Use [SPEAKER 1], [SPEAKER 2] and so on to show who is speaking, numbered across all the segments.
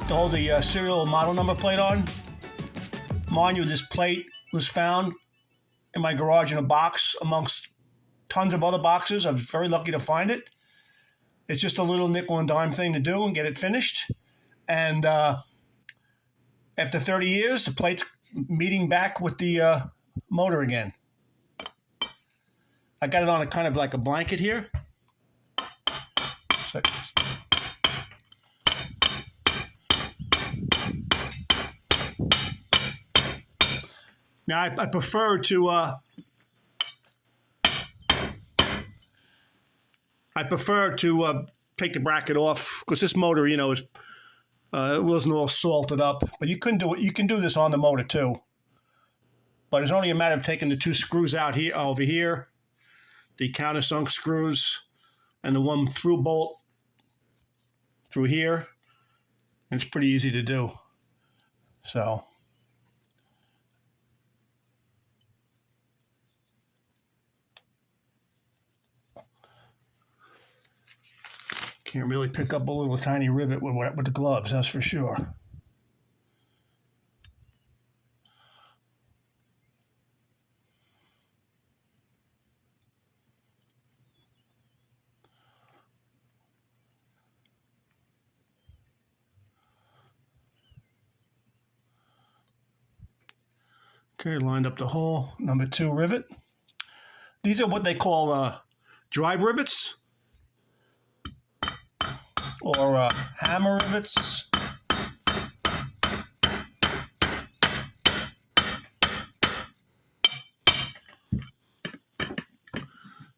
[SPEAKER 1] to hold the serial model number plate on. Mind you, this plate was found in my garage in a box amongst tons of other boxes. I was very lucky to find it. It's just a little nickel and dime thing to do and get it finished. And after 30 years, the plate's meeting back with the motor again. I got it on a kind of like a blanket here. Now I prefer to take the bracket off because this motor, you know, is it wasn't all salted up. But you couldn't do it. You can do this on the motor too. But it's only a matter of taking the two screws out here over here, the countersunk screws, and the one through bolt through here. And it's pretty easy to do. So. Can't really pick up a little tiny rivet with the gloves, that's for sure. Okay, lined up the hole, number 2 rivet. These are what they call drive rivets or hammer rivets.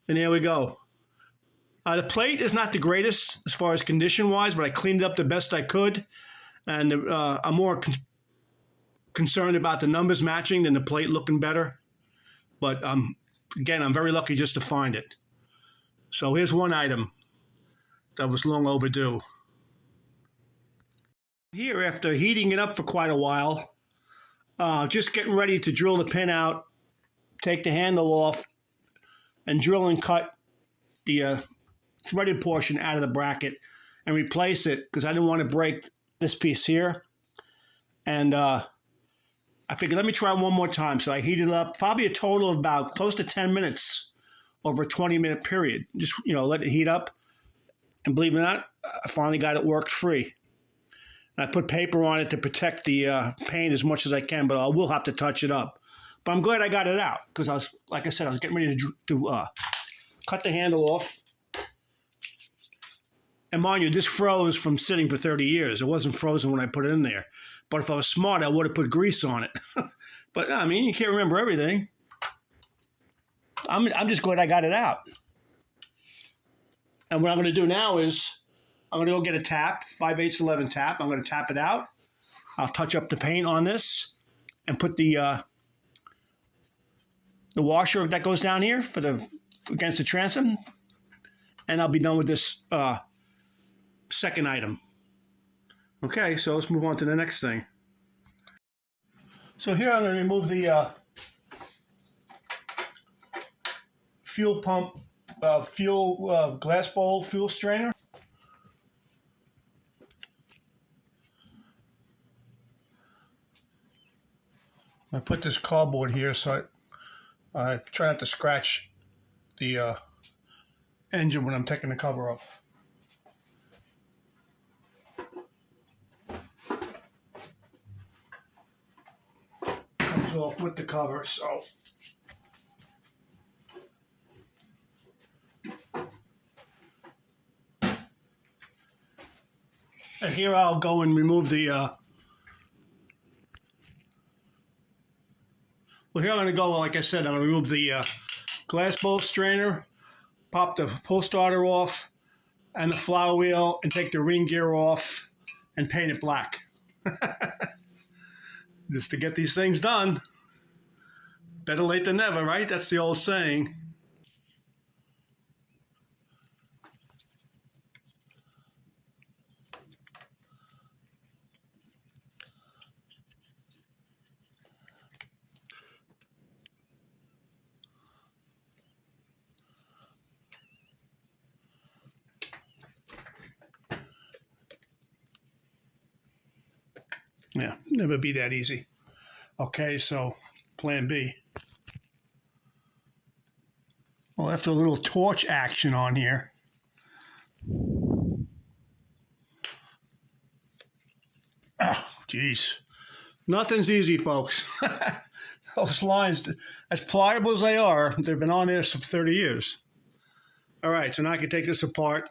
[SPEAKER 1] And there we go. The plate is not the greatest as far as condition-wise, but I cleaned it up the best I could. And I'm more concerned about the numbers matching than the plate looking better. But again, I'm very lucky just to find it. So here's one item that was long overdue. Here, after heating it up for quite a while, just getting ready to drill the pin out, take the handle off, and drill and cut the threaded portion out of the bracket and replace it because I didn't want to break this piece here. And I figured, let me try one more time. So I heated it up, probably a total of about close to 10 minutes over a 20-minute period. Just, you know, let it heat up. And believe it or not, I finally got it worked free. And I put paper on it to protect the paint as much as I can, but I will have to touch it up. But I'm glad I got it out because I was, like I said, I was getting ready to cut the handle off. And mind you, this froze from sitting for 30 years. It wasn't frozen when I put it in there. But if I was smart, I would have put grease on it. But, I mean, you can't remember everything. I'm just glad I got it out. And what I'm going to do now is I'm going to go get a tap, 5/8 11 tap. I'm going to tap it out. I'll touch up the paint on this and put the washer that goes down here against the transom. And I'll be done with this second item. Okay, so let's move on to the next thing. So here I'm going to remove the fuel pump, glass bowl fuel strainer. I put this cardboard here so I try not to scratch the engine when I'm taking the cover off. Comes off with the cover, so. And here I'll go and remove the well, here I'm going to go, like I said, I'm going to remove the glass bowl strainer, pop the pull starter off, and the flywheel, and take the ring gear off, and paint it black. Just to get these things done. Better late than never, right? That's the old saying. Yeah, never be that easy. Okay, so plan B. Well, after a little torch action on here, oh, geez. Nothing's easy, folks. Those lines, as pliable as they are, they've been on there for 30 years. All right, so now I can take this apart.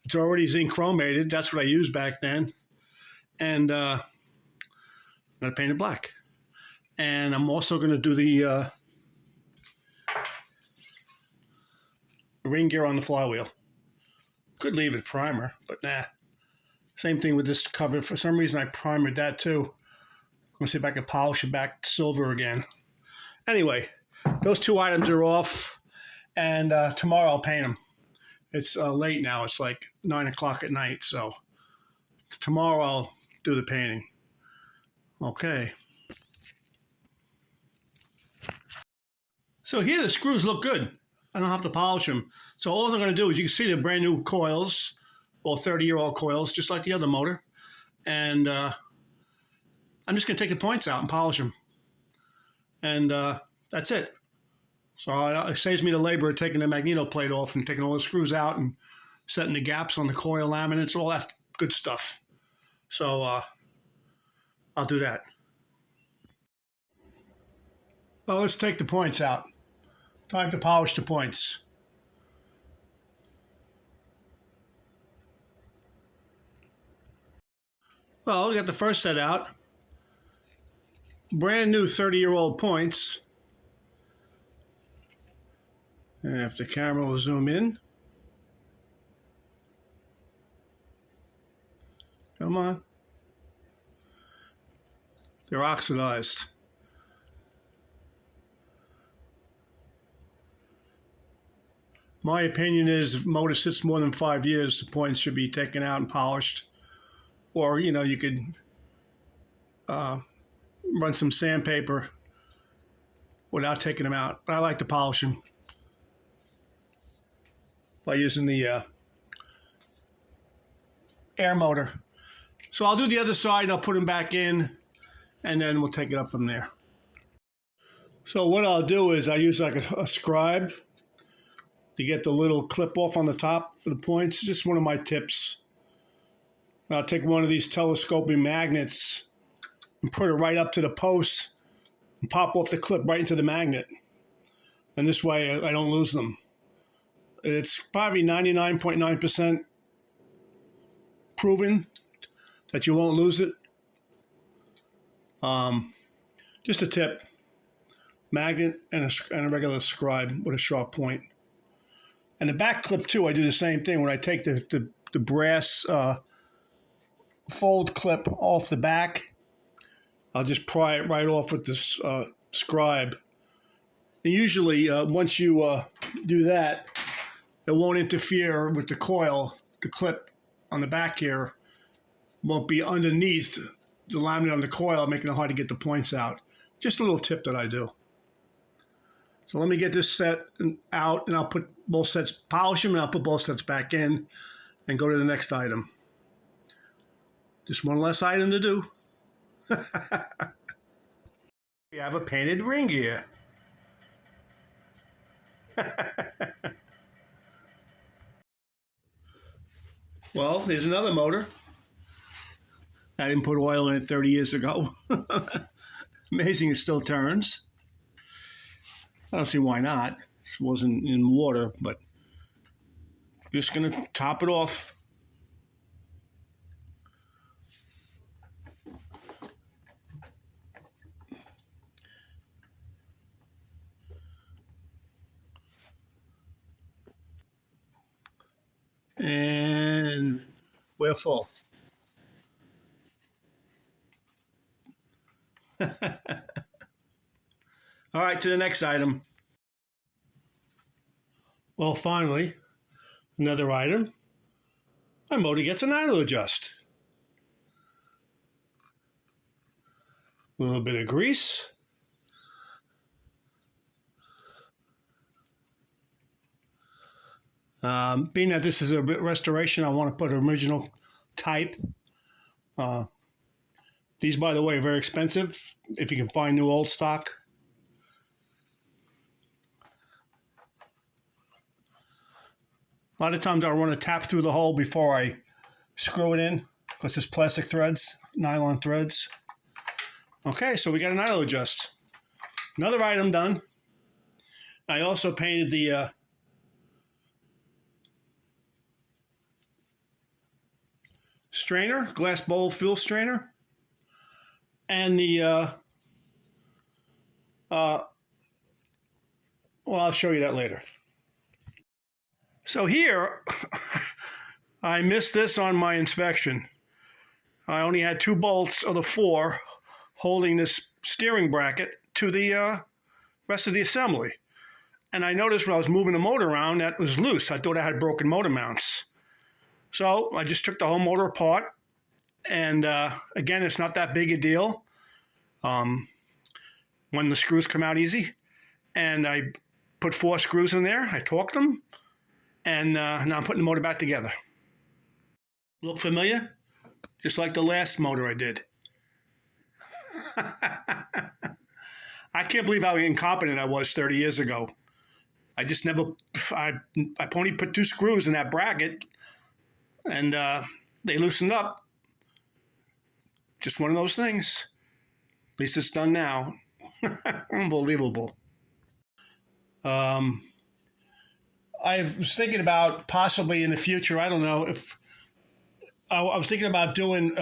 [SPEAKER 1] It's already zinc chromated. That's what I used back then. And I'm going to paint it black. And I'm also going to do the ring gear on the flywheel. Could leave it primer, but nah. Same thing with this cover. For some reason, I primered that too. I'm going to see if I can polish it back to silver again. Anyway, those two items are off, and tomorrow I'll paint them. It's late now. It's like 9 o'clock at night, so tomorrow I'll do the painting. Okay. So here the screws look good. I don't have to polish them. So all I'm going to do is, you can see the brand new coils, well, 30-year-old coils, just like the other motor. And I'm just going to take the points out and polish them. And that's it. So it saves me the labor of taking the Magneto plate off and taking all the screws out and setting the gaps on the coil laminates, all that good stuff. So I'll do that. Well, let's take the points out. Time to polish the points. Well, we got the first set out. Brand new 30-year-old points. And if the camera will zoom in. Come on. They're oxidized. My opinion is, if motor sits more than 5 years, the points should be taken out and polished. Or, you could run some sandpaper without taking them out. But I like to polish them by using the air motor. So I'll do the other side and I'll put them back in, and then we'll take it up from there. So what I'll do is I use like a scribe to get the little clip off on the top for the points. Just one of my tips. I'll take one of these telescoping magnets and put it right up to the post and pop off the clip right into the magnet. And this way I don't lose them. It's probably 99.9% proven that you won't lose it. Just a tip. Magnet and a regular scribe with a sharp point. And the back clip too, I do the same thing. When I take the brass fold clip off the back, I'll just pry it right off with this scribe. And usually once you do that, it won't interfere with the coil. The clip on the back here won't be underneath the laminate on the coil, making it hard to get the points out. Just a little tip that I do. So let me get this set out, and I'll put both sets, polish them, and I'll put both sets back in and go to the next item. Just one less item to do. We have a painted ring gear. Well, there's another motor. I didn't put oil in it 30 years ago. Amazing, it still turns. I don't see why not. It wasn't in water, but just going to top it off. And we're full. All right, to the next item. Well, finally, another item. My motor gets an idle adjust. A little bit of grease. Being that this is a restoration, I want to put original type. These, by the way, are very expensive if you can find new old stock. A lot of times I run a tap through the hole before I screw it in because it's plastic threads, nylon threads. Okay, so we got an idle adjust. Another item done. I also painted the strainer, glass bowl fill strainer, and the, well, I'll show you that later. So here, I missed this on my inspection. I only had 2 bolts of the 4 holding this steering bracket to the rest of the assembly. And I noticed when I was moving the motor around that it was loose. I thought I had broken motor mounts. So I just took the whole motor apart. And again, it's not that big a deal when the screws come out easy. And I put 4 screws in there. I torqued them. And now I'm putting the motor back together. Look familiar? Just like the last motor I did. I can't believe how incompetent I was 30 years ago. I just never, I only put 2 screws in that bracket and they loosened up. Just one of those things. At least it's done now. Unbelievable. I was thinking about possibly in the future, I don't know, if I was thinking about doing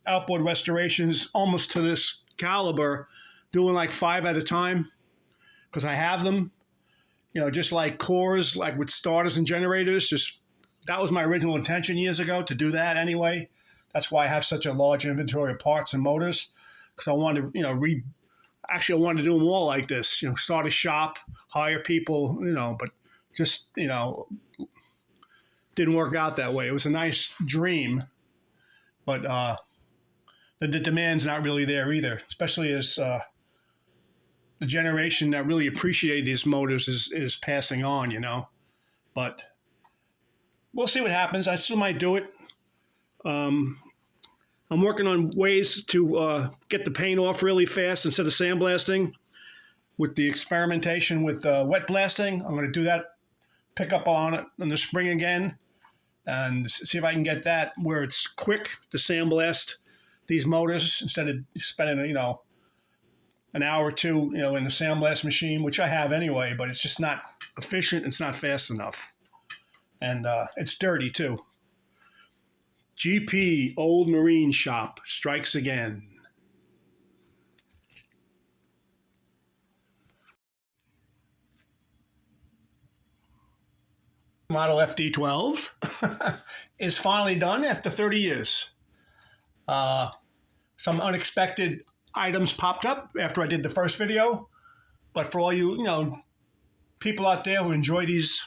[SPEAKER 1] outboard restorations almost to this caliber, doing like 5 at a time, because I have them, you know, just like cores, like with starters and generators. Just that was my original intention years ago, to do that anyway. That's why I have such a large inventory of parts and motors, because I wanted to, you know, actually I wanted to do them all like this, you know, start a shop, hire people, you know, but just, you know, didn't work out that way. It was a nice dream, but the demand's not really there either, especially as the generation that really appreciate these motors is passing on, you know. But we'll see what happens. I still might do it. I'm working on ways to get the paint off really fast instead of sandblasting with the experimentation with wet blasting. I'm going to do that, pick up on it in the spring again, and see if I can get that where it's quick to sandblast these motors instead of spending, you know, an hour or 2, you know, in the sandblast machine, which I have anyway, but it's just not efficient. It's not fast enough. And it's dirty too. GP Old Marine Shop strikes again. Model FD12 is finally done after 30 years. Some unexpected items popped up after I did the first video, but for all you know, people out there who enjoy these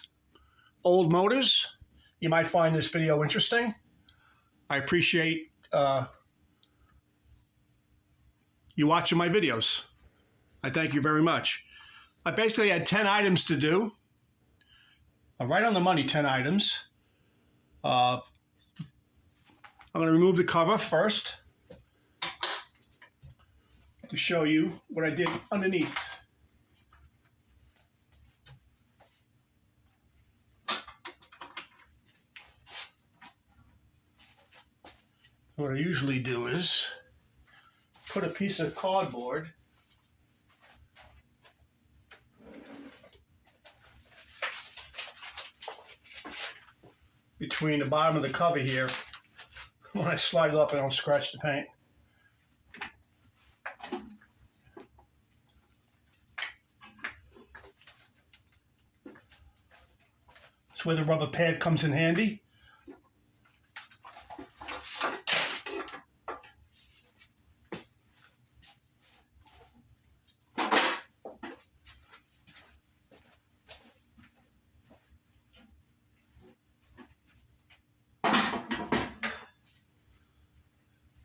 [SPEAKER 1] old motors, you might find this video interesting. I appreciate you watching my videos. I thank you very much. I basically had 10 items to do. Right on the money, 10 items. I'm going to remove the cover first to show you what I did underneath. What I usually do is put a piece of cardboard between the bottom of the cover here. When I slide it up, I don't scratch the paint. That's where the rubber pad comes in handy.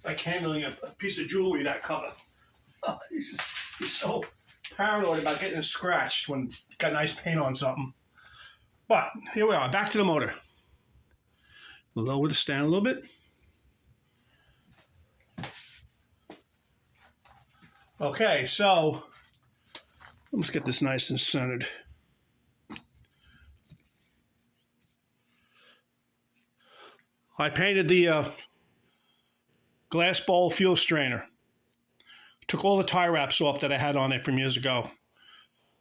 [SPEAKER 1] Like handling a piece of jewelry, that cover. He's so paranoid about getting scratched when you got nice paint on something. But here we are, back to the motor. Lower the stand a little bit. Okay, so let's get this nice and centered. I painted the glass bowl fuel strainer. Took all the tie wraps off that I had on it from years ago.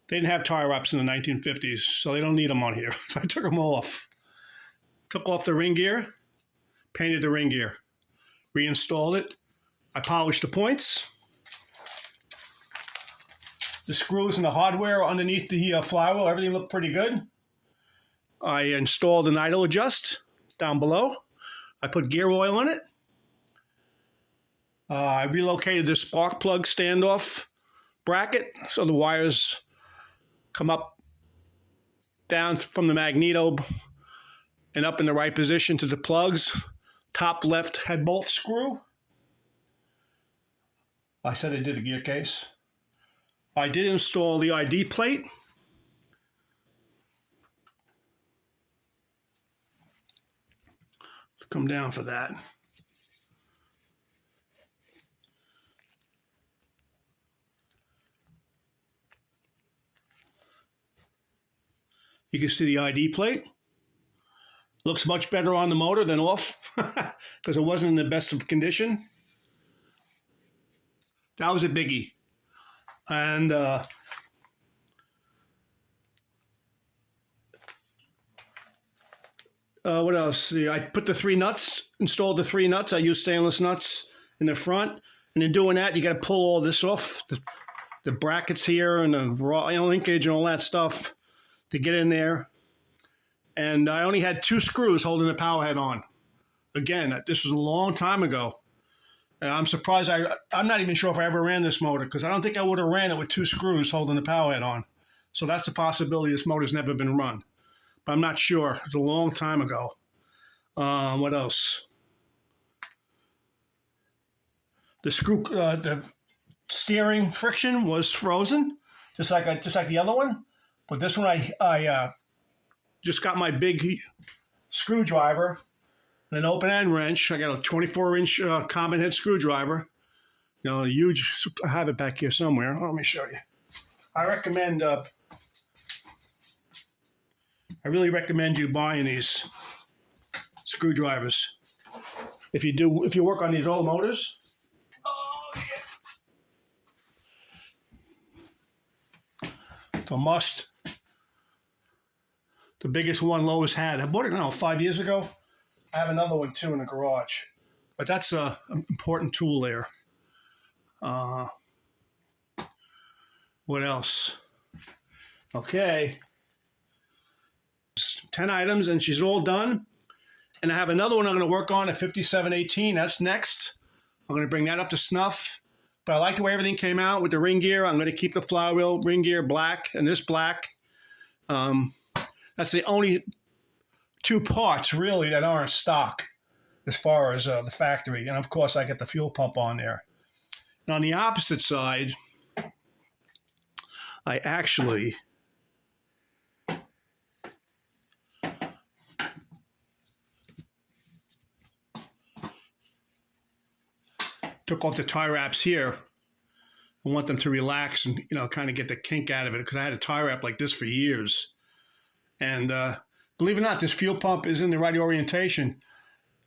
[SPEAKER 1] They didn't have tie wraps in the 1950s, so they don't need them on here. So I took them off. Took off the ring gear, painted the ring gear, reinstalled it. I polished the points. The screws and the hardware underneath the flywheel, everything looked pretty good. I installed an idle adjust down below. I put gear oil in it. I relocated the spark plug standoff bracket so the wires come up down from the Magneto and up in the right position to the plugs. Top left head bolt screw. I said I did a gear case. I did install the ID plate. Come down for that. You can see the ID plate. Looks much better on the motor than off because it wasn't in the best of condition. That was a biggie. And what else? See, I put the 3 nuts, installed the 3 nuts. I used stainless nuts in the front. And in doing that, you got to pull all this off, the brackets here and the raw linkage and all that stuff to get in there. And I only had 2 screws holding the power head on. Again, this was a long time ago. And I'm surprised. I'm not even sure if I ever ran this motor because I don't think I would have ran it with 2 screws holding the power head on. So that's a possibility this motor's never been run. But I'm not sure. It's a long time ago. What else? The steering friction was frozen, just like the other one. But this one, I just got my big screwdriver and an open end wrench. I got a 24-inch common head screwdriver. You know, a huge. I have it back here somewhere. Let me show you. I really recommend you buying these screwdrivers. If you work on these old motors. Oh yeah. It's a must. The biggest one Lowe's had. I bought it 5 years ago. I have another one too in the garage. But that's an important tool there. What else? Okay. 10 items and she's all done. And I have another one I'm going to work on, a 5718. That's next. I'm going to bring that up to snuff. But I like the way everything came out with the ring gear. I'm going to keep the flywheel ring gear black and this black. That's the only 2 parts really that aren't stock as far as the factory. And of course I get the fuel pump on there. And on the opposite side, I actually took off the tie wraps here. I want them to relax and, kind of get the kink out of it because I had a tie wrap like this for years. And believe it or not, this fuel pump is in the right orientation.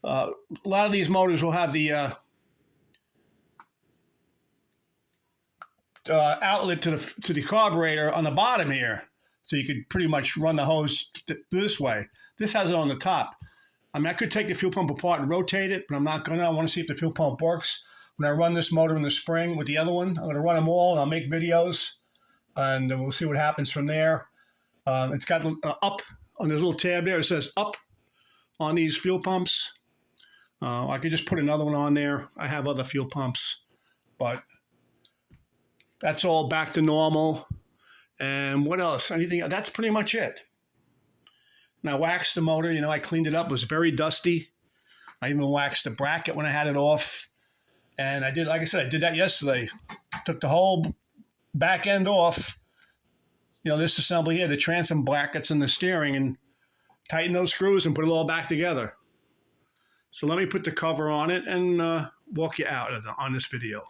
[SPEAKER 1] A lot of these motors will have the outlet to the carburetor on the bottom here. So you could pretty much run the hose this way. This has it on the top. I mean, I could take the fuel pump apart and rotate it, but I'm not going to. I want to see if the fuel pump works. When I run this motor in the spring with the other one, I'm going to run them all and I'll make videos and we'll see what happens from there. It's got up on this little tab there. It says up on these fuel pumps. I could just put another one on there. I have other fuel pumps, but that's all back to normal. And what else? Anything? That's pretty much it. And I waxed the motor. I cleaned it up. It was very dusty. I even waxed the bracket when I had it off. And I did, like I said, I did that yesterday. Took the whole back end off. This assembly here, the transom brackets and the steering, and tighten those screws and put it all back together. So let me put the cover on it and walk you out on this video.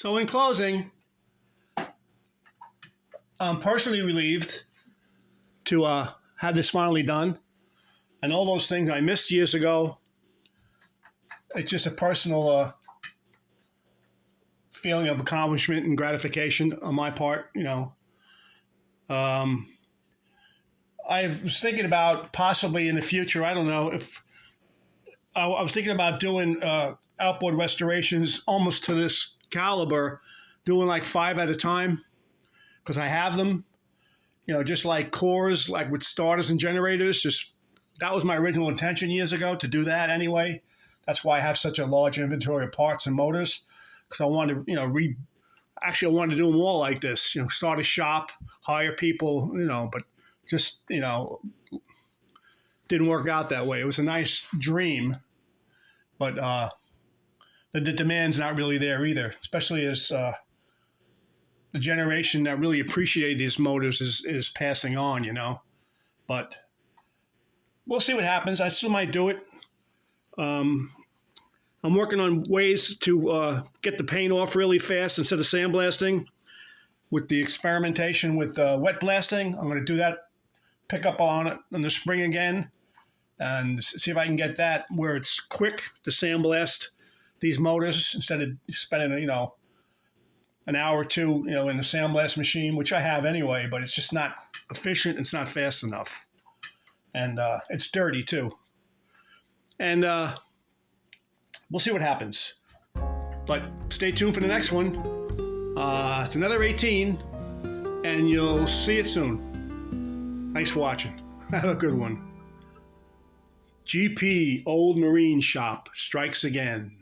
[SPEAKER 1] So in closing, I'm personally relieved to have this finally done. And all those things I missed years ago, it's just a personal feeling of accomplishment and gratification on my part, you know. I was thinking about possibly in the future, I don't know, if I was thinking about doing outboard restorations almost to this caliber, doing like 5 at a time, because I have them, you know, just like cores, like with starters and generators. Just that was my original intention years ago, to do that anyway. That's why I have such a large inventory of parts and motors, because I wanted to, you know, actually I wanted to do them all like this, you know, start a shop, hire people, you know, but just, you know, didn't work out that way. It was a nice dream, but the demand's not really there either, especially as the generation that really appreciate these motors is passing on, you know. But we'll see what happens. I still might do it. I'm working on ways to get the paint off really fast instead of sandblasting. With the experimentation with wet blasting, I'm going to do that, pick up on it in the spring again, and see if I can get that where it's quick to sandblast these motors instead of spending, you know, an hour or two, you know, in the sandblast machine, which I have anyway, but it's just not efficient. It's not fast enough, and it's dirty too. And we'll see what happens. But stay tuned for the next one. It's another 18, and you'll see it soon. Thanks for watching. Have a good one. GP Old Marine Shop strikes again.